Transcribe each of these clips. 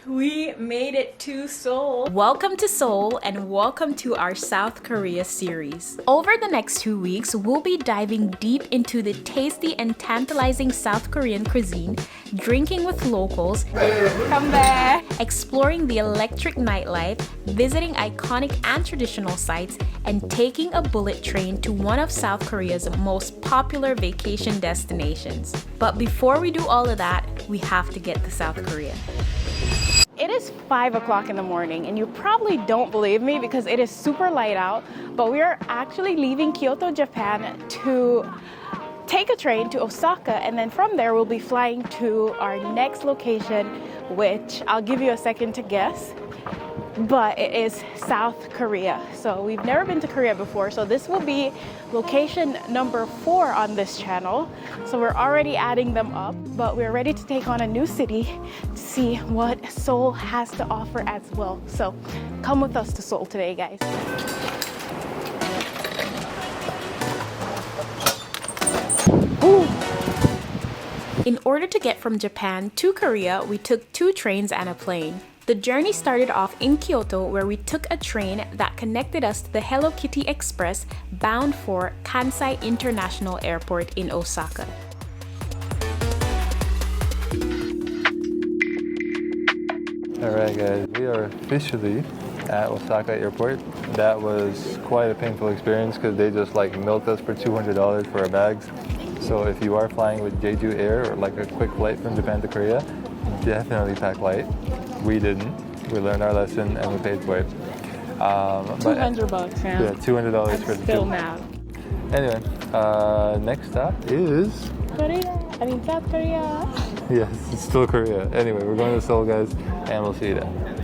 We made it to Seoul. Welcome to Seoul and welcome to our South Korea series. Over the next 2 weeks, we'll be diving deep into the tasty and tantalizing South Korean cuisine, drinking with locals, come back, exploring the electric nightlife, visiting iconic and traditional sites, and taking a bullet train to one of South Korea's most popular vacation destinations. But before we do all of that, we have to get to South Korea. It is 5 o'clock in the morning and you probably don't believe me because it is super light out, but we are actually leaving Kyoto, Japan to take a train to Osaka, and then from there we'll be flying to our next location, which I'll give you a second to guess, but it is South Korea. So we've never been to Korea before, so this will be location number 4 on this channel. So we're already adding them up, but we're ready to take on a new city to see what Seoul has to offer as well. So come with us to Seoul today, guys. Ooh. In order to get from Japan to Korea, we took 2 trains and a plane. The journey started off in Kyoto, where we took a train that connected us to the Hello Kitty Express bound for Kansai International Airport in Osaka. Alright guys, we are officially at Osaka Airport. That was quite a painful experience because they just milked us for $200 for our bags. So if you are flying with Jeju Air or a quick flight from Japan to Korea, definitely pack light. We didn't. We learned our lesson and we paid for it. $200, man. Yeah, $200 for the still trip. mad. Anyway, next stop is South Korea. yes, it's still Korea. Anyway, we're going to Seoul, guys, and we'll see you there.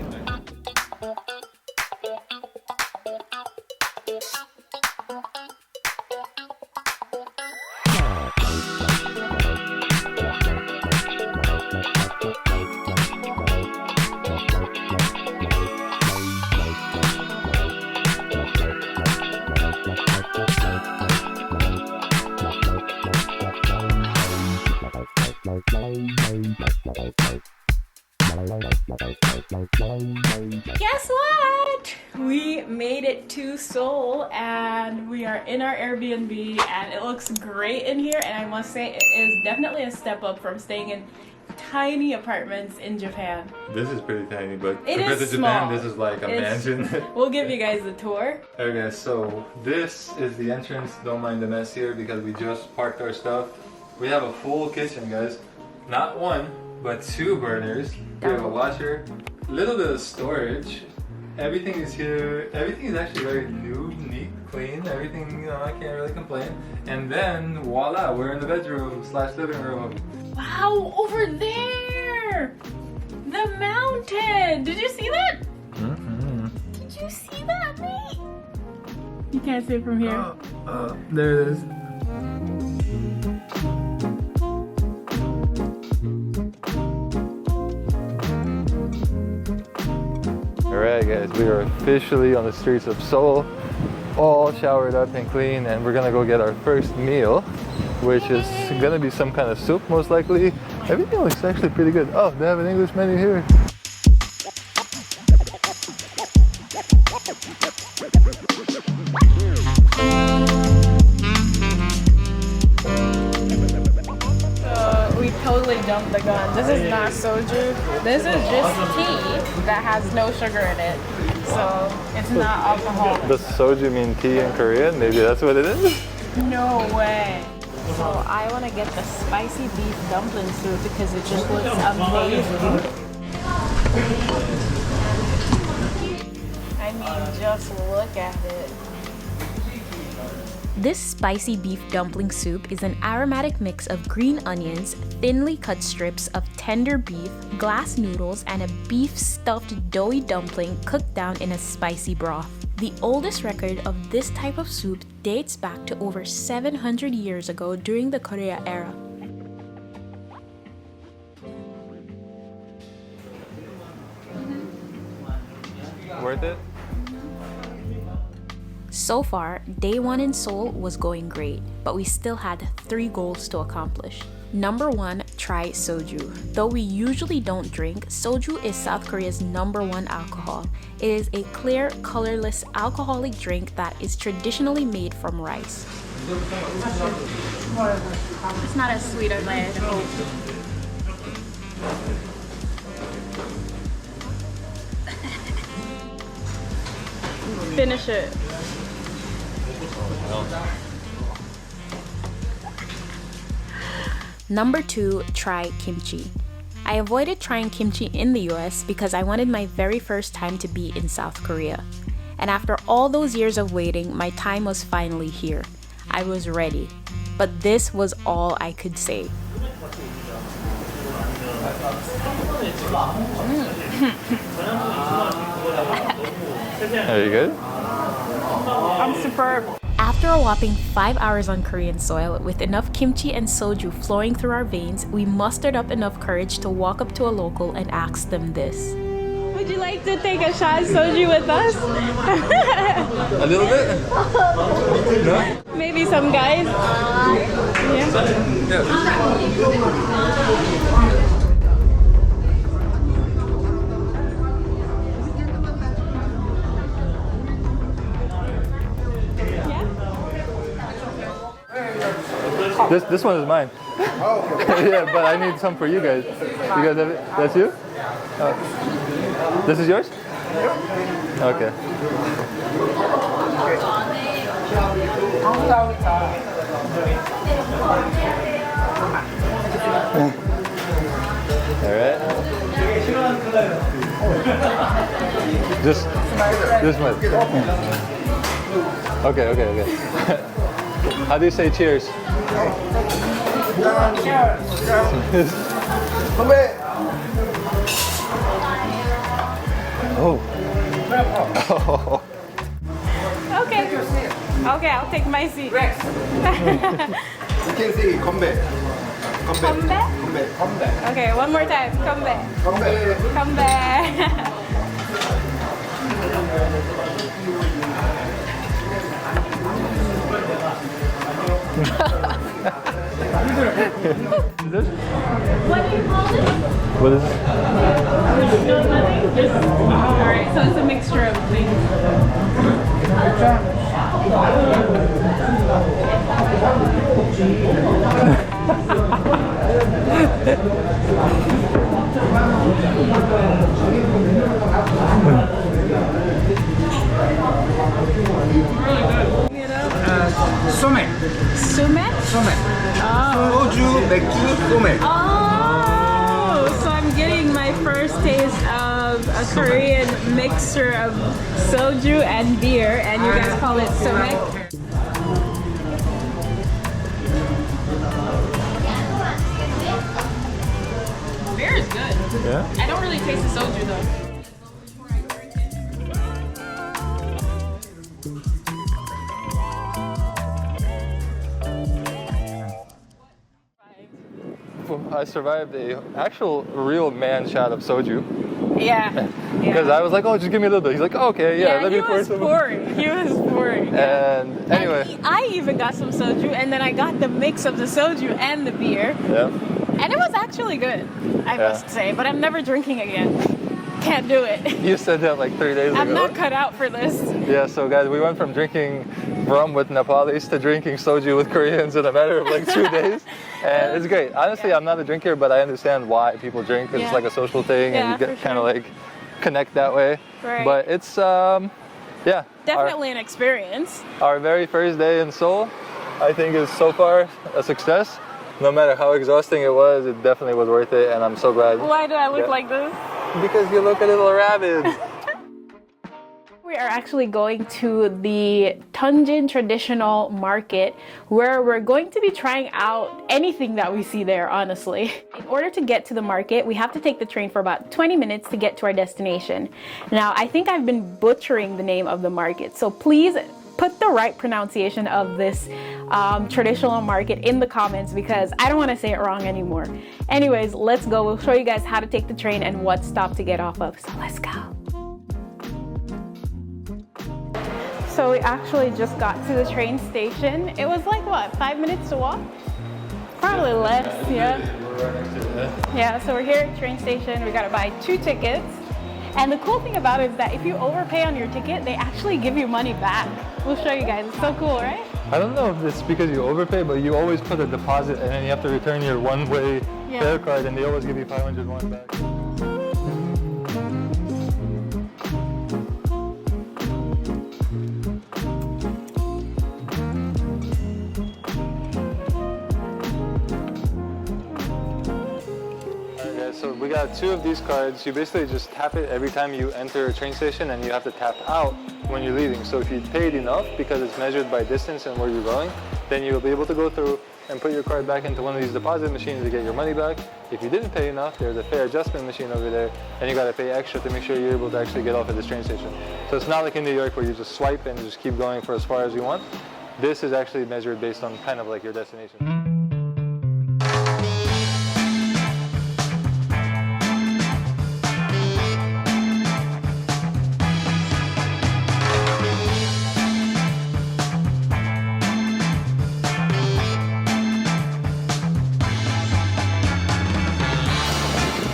Guess what? We made it to Seoul and we are in our Airbnb and it looks great in here, and I must say it is definitely a step up from staying in tiny apartments in Japan. This is pretty tiny, but It compared is to Japan, small. this is like a mansion. We'll give you guys the tour. Alright guys, so this is the entrance. Don't mind the mess here because we just parked our stuff. We have a full kitchen, guys. Not 1, but 2 burners. We have a washer, a little bit of storage. Everything is here. Everything is actually very new, neat, clean. Everything, I can't really complain. And then, voila, we're in the bedroom / living room. Wow, over there! The mountain! Did you see that? Mm-hmm. Did you see that, mate? You can't see it from here. There it is. Alright guys, we are officially on the streets of Seoul, all showered up and clean, and we're gonna go get our first meal, which is gonna be some kind of soup most likely. Everything looks actually pretty good. Oh, they have an English menu here. We totally jumped the gun. This is not soju. This is just tea that has no sugar in it. So it's not alcohol. Does soju mean tea in Korean? Maybe that's what it is? No way. So I want to get the spicy beef dumpling soup because it just looks amazing. I mean, just look at it. This spicy beef dumpling soup is an aromatic mix of green onions, thinly cut strips of tender beef, glass noodles, and a beef stuffed doughy dumpling cooked down in a spicy broth. The oldest record of this type of soup dates back to over 700 years ago during the Korea era. Worth it? So far, day 1 in Seoul was going great, but we still had 3 goals to accomplish. Number 1, try soju. Though we usually don't drink, soju is South Korea's #1 alcohol. It is a clear, colorless alcoholic drink that is traditionally made from rice. It's not as sweet as I had hoped. Finish it. Number 2, try kimchi. I avoided trying kimchi in the US because I wanted my very first time to be in South Korea. And after all those years of waiting, my time was finally here. I was ready. But this was all I could say. Are you good? I'm superb. After a whopping 5 hours on Korean soil, with enough kimchi and soju flowing through our veins, we mustered up enough courage to walk up to a local and ask them this. Would you like to take a shot of soju with us? A little bit? No? Maybe some guys? Yeah. This one is mine. Yeah, but I need some for you guys. You guys have it? That's you? This is yours? Okay. All right. Just one. Okay. How do you say cheers? Oh. Okay, I'll take my seat. You can say come back. Come back? Okay, one more time. Come back. Come back. What do you call it? What is it? No, nothing. Just alright. So it's a mixture of things. Somek. Sumet? Somek. Soju, 맥주, somek. Oh, so I'm getting my first taste of a Korean mixture of soju and beer, and you guys call it somek. Beer is good. Yeah? I don't really taste the soju though. I survived a actual real man shot of soju. Yeah. Because I was like, oh, just give me a little bit. He's like, oh, okay, yeah, let me pour some. He was pouring. And anyway. And I even got some soju, and then I got the mix of the soju and the beer. Yeah. And it was actually good, I must say, but I'm never drinking again. Can't do it. You said that like 3 days ago. I'm not cut out for this. Yeah, so guys, we went from drinking rum with Nepalis to drinking soju with Koreans in a matter of like 2 days. And it's great. Honestly, I'm not a drinker, but I understand why people drink. It's like a social thing, and you get kind of like connect that way. Right. But it's, yeah. Definitely an experience. Our very first day in Seoul, I think, is so far a success. No matter how exhausting it was, it definitely was worth it, and I'm so glad. Why do I look like this? Because you look a little rabid. We are actually going to the Tongin traditional market where we're going to be trying out anything that we see there, honestly. In order to get to the market, we have to take the train for about 20 minutes to get to our destination. Now, I think I've been butchering the name of the market, so please put the right pronunciation of this traditional market in the comments because I don't want to say it wrong anymore. Anyways, let's go. We'll show you guys how to take the train and what stop to get off of. So let's go. So we actually just got to the train station. It was like, what, 5 minutes to walk? Probably less, yeah. We're right next to it. Yeah, so we're here at the train station. We gotta buy 2 tickets. And the cool thing about it is that if you overpay on your ticket, they actually give you money back. We'll show you guys. It's so cool, right? I don't know if it's because you overpay, but you always put a deposit and then you have to return your one-way fare card and they always give you 500 won back. So we got 2 of these cards. You basically just tap it every time you enter a train station and you have to tap out when you're leaving. So if you paid enough, because it's measured by distance and where you're going, then you'll be able to go through and put your card back into one of these deposit machines to get your money back. If you didn't pay enough, there's a fare adjustment machine over there and you gotta pay extra to make sure you're able to actually get off at this train station. So it's not like in New York where you just swipe and just keep going for as far as you want. This is actually measured based on kind of like your destination.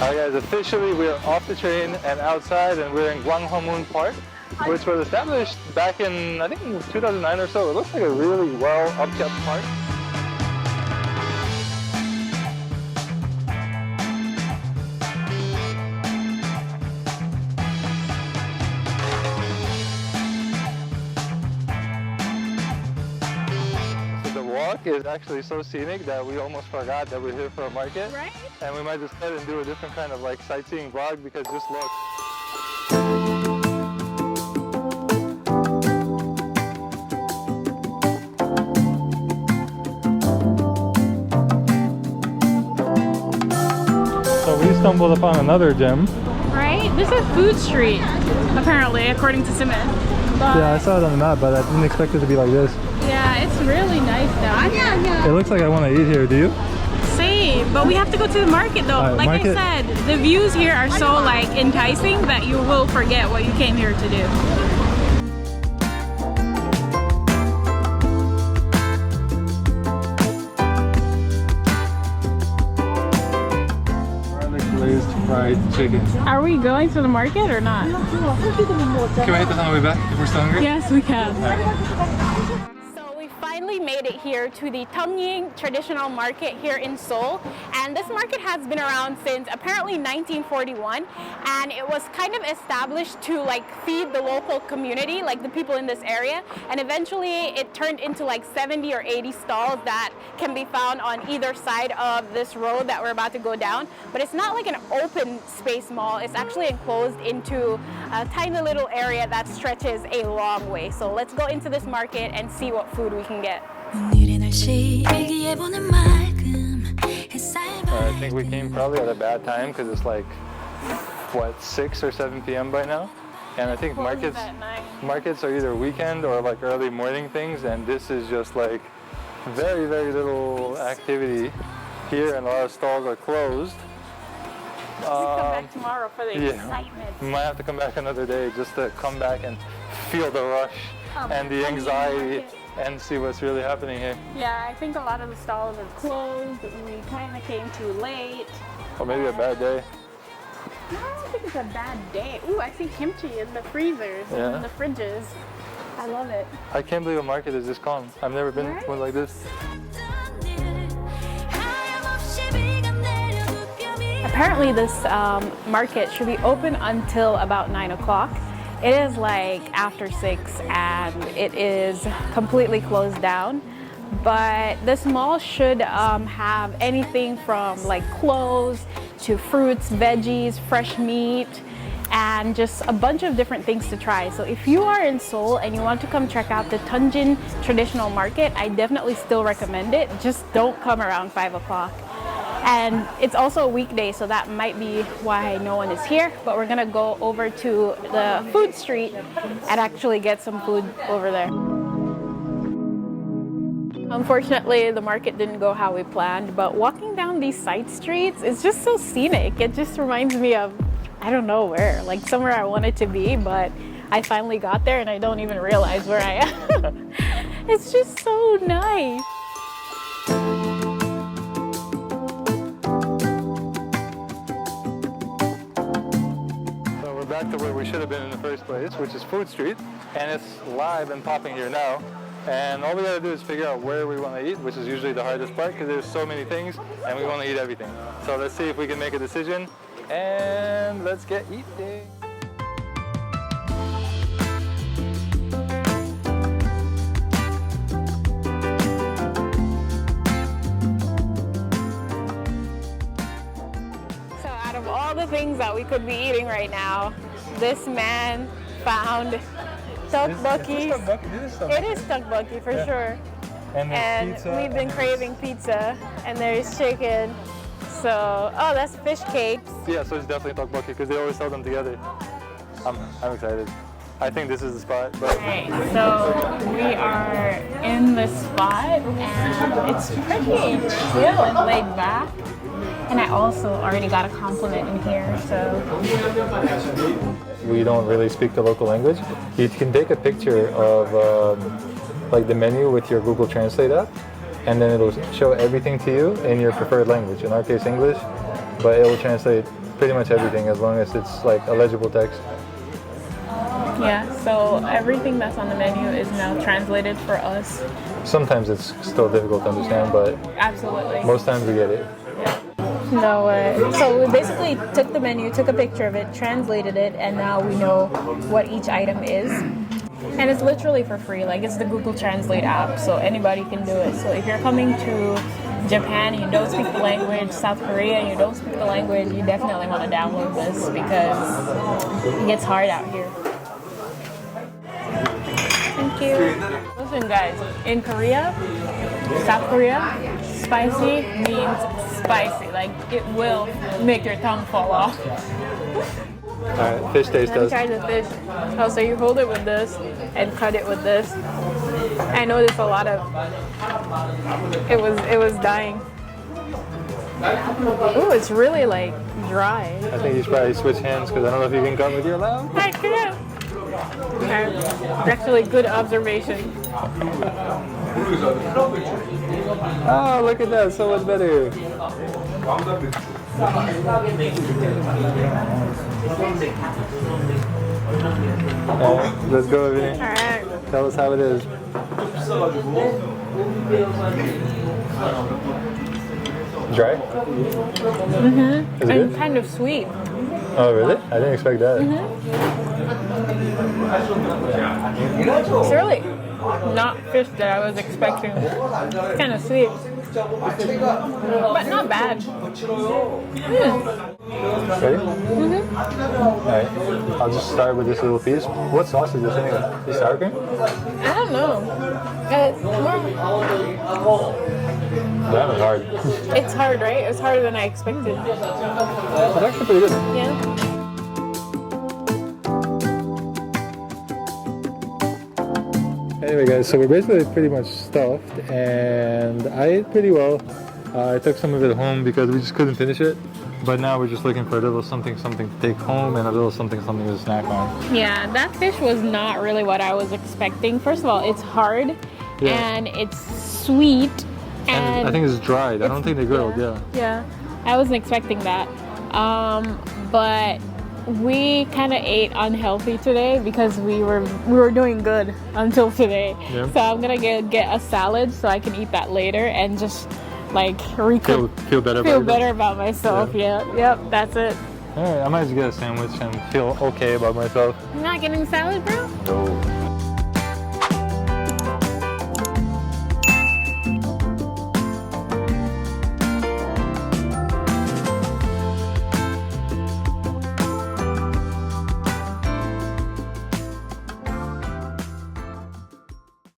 Alright guys, officially we are off the train and outside, and we're in Gwanghwamun Park, which was established back in, I think, 2009 or so. It looks like a really well upkept park. Is actually so scenic that we almost forgot that we're here for a market. Right? And we might just head and do a different kind of like sightseeing vlog, because just look. So we stumbled upon another gem. Right? This is Food Street, apparently, according to Simon. Yeah, I saw it on the map, but I didn't expect it to be like this. Yeah, it's really nice though. It looks like I want to eat here, do you? Same, but we have to go to the market though. Right, like market. I said, the views here are so like enticing that you will forget what you came here to do. Glazed fried chicken. Are we going to the market or not? Can we hit this on the way back if we're still hungry? Yes, we can. So we finally made it here to the Tongyeong traditional market here in Seoul, and this market has been around since apparently 1941, and it was kind of established to like feed the local community, like the people in this area, and eventually it turned into like 70 or 80 stalls that can be found on either side of this road that we're about to go down. But it's not like an open space mall, it's actually enclosed into a tiny little area that stretches a long way. So let's go into this market and see what food we can get. I think we came probably at a bad time, because it's like, what, 6 or 7 p.m. by now? And I think markets are either weekend or like early morning things, and this is just like very, very little activity here, and a lot of stalls are closed. We come back tomorrow for the excitement. We might have to come back another day just to come back and feel the rush and the anxiety and see what's really happening here. Yeah, I think a lot of the stalls are closed. We kind of came too late. Or maybe a bad day. No, I don't think it's a bad day. Ooh, I see kimchi in the freezers and in the fridges. I love it. I can't believe a market is this calm. I've never been one like this. Apparently this market should be open until about 9 o'clock. It is like after 6 and it is completely closed down. But this mall should have anything from like clothes to fruits, veggies, fresh meat, and just a bunch of different things to try. So if you are in Seoul and you want to come check out the Tongin traditional market, I definitely still recommend it. Just don't come around 5 o'clock. And it's also a weekday, so that might be why no one is here. But we're gonna go over to the food street and actually get some food over there. Unfortunately, the market didn't go how we planned, but walking down these side streets is just so scenic. It just reminds me of, I don't know where, like somewhere I wanted to be, but I finally got there and I don't even realize where I am. It's just so nice. back to where we should have been in the first place, which is Food Street, and it's live and popping here now. And all we gotta do is figure out where we want to eat, which is usually the hardest part because there's so many things and we want to eat everything. So let's see if we can make a decision and let's get eating. So out of all the things that we could be eating right now, this man found tteokbokki. It is tteokbokki for sure. And pizza. We've been craving pizza, and there's chicken. So, oh, that's fish cakes. Yeah, so it's definitely tteokbokki because they always sell them together. I'm excited. I think this is the spot. But... Alright, so we are in the spot, and it's pretty chill and laid back. And I also already got a compliment in here, so. We don't really speak the local language. You can take a picture of like the menu with your Google Translate app, and then it'll show everything to you in your preferred language. In our case, English, but it will translate pretty much everything as long as it's like a legible text. Yeah, so everything that's on the menu is now translated for us. Sometimes it's still difficult to understand, but Absolutely. most times we get it. No way. So we basically took the menu, took a picture of it, translated it, and now we know what each item is. And it's literally for free. Like, it's the Google Translate app, so anybody can do it. So if you're coming to Japan and you don't speak the language, South Korea and you don't speak the language, you definitely want to download this because it gets hard out here. Thank you. Listen, guys, in Korea, South Korea, spicy means spicy. Like, it will make your tongue fall off. Alright, fish taste Let me test. try the fish. Oh, so you hold it with this and cut it with this. I noticed a lot of. It was dying. Ooh, it's really like dry. I think you should probably switch hands because I don't know if you can cut with your left. I can't. Okay. Actually, good observation. Oh, look at that, so much better. Let's go over here. Alright. Tell us how it is. Dry? Mm-hmm. Is it And good? kind of sweet. Oh, really? I didn't expect that. It's really not fish that I was expecting. It's kind of sweet. But not bad. Ready? Mm-hmm. Alright, I'll just start with this little piece. What sauce is this anyway? Is sour cream? I don't know. That was hard. It's hard, right? It's harder than I expected. It's actually pretty good. Yeah. Anyway guys, so we're basically pretty much stuffed and I ate pretty well. I took some of it home because we just couldn't finish it. But now we're just looking for a little something to take home and a little something to snack on. Yeah, that fish was not really what I was expecting. First of all, it's hard and it's sweet. And I think it's dried. I don't think they grilled, Yeah, I wasn't expecting that. But we kind of ate unhealthy today because we were doing good until today. Yeah. So I'm gonna get a salad so I can eat that later and just like feel better about myself. Yeah. Yep, that's it. Alright, I might just get a sandwich and feel okay about myself. You're not getting salad, bro? No.